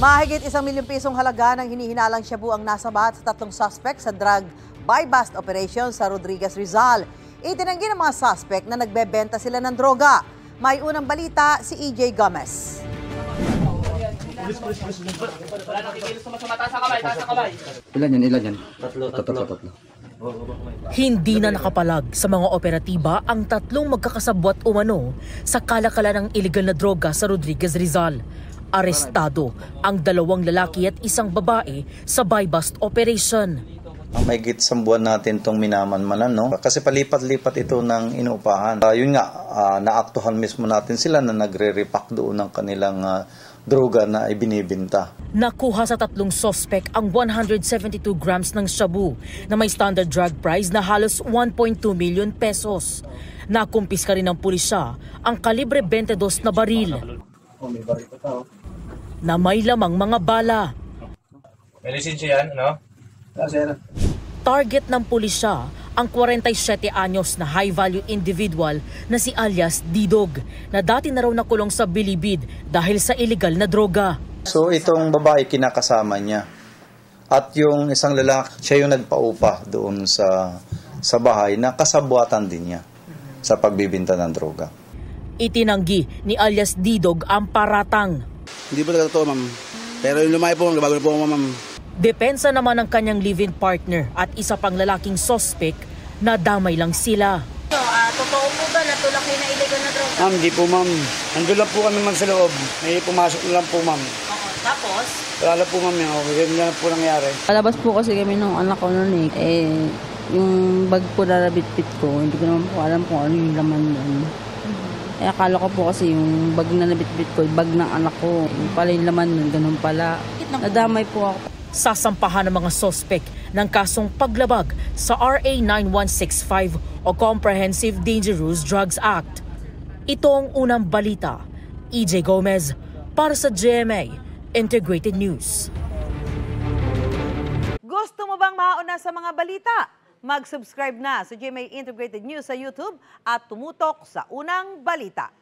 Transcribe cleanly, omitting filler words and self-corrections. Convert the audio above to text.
Mahigit 1 milyong pisong halaga ng hinihinalang shabu ang nasabat sa 3 suspect sa drug buy-bust operation sa Rodriguez, Rizal. Itinanggi ng mga suspect na nagbebenta sila ng droga. May unang balita si EJ Gomez. Ilan yan? Tatlo. Hindi na nakapalag sa mga operatiba ang 3 magkakasabwat umano sa kalakalan ng iligal na droga sa Rodriguez, Rizal. Arestado ang 2 lalaki at 1 babae sa buy-bust operation. May gitsang buwan natin itong minamanmanan, no? Kasi palipat-lipat ito ng inuupahan. Yun nga, naaktuhan mismo natin sila na nagre-repack doon ng kanilang droga na ibinibinta. Nakuha sa 3 suspect ang 172 grams ng shabu na may standard drug price na halos 1.2 million pesos. Nakumpiska rin ng pulisya ang kalibre 22 na baril na may lamang mga bala. May lisensya yan, no? Target ng pulisya ang 47 anyos na high-value individual na si alias Didog na dati na raw nakulong sa Bilibid dahil sa illegal na droga. So itong babae kinakasama niya at yung isang lalaki, siya yung nagpaupa doon sa bahay na kasabwatan din niya sa pagbibinta ng droga. Itinanggi ni alias Didog ang paratang. Hindi po talaga totoo, ma'am. Pero yung lumay po, bago na po, ma'am. Depensa naman ng kanyang live-in partner at isa pang lalaking suspect na damay lang sila. So, totoo po ba na tulak kayo na illegal na droga? Ma'am, di po, ma'am. Nandun lang po kami man sa loob. May pumasok na lang po, ma'am. Oo. Tapos? Wala lang po, ma'am. Okay, ganyan na po nangyari. Palabas po kasi kami nung anak ko noon yung bag po na nabitbit ko, hindi ko naman po alam kung ano yung laman nun. Akala ko po kasi yung bag na nabitbit ko, bag ng anak ko. Yung pala yung laman nun, ganun pala. Nadamay po ako. Sasampahan ng mga suspect ng kasong paglabag sa RA 9165 o Comprehensive Dangerous Drugs Act. Ito ang unang balita. EJ Gomez para sa GMA Integrated News. Gusto mo bang mauna sa mga balita? Mag-subscribe na sa GMA Integrated News sa YouTube at tumutok sa unang balita.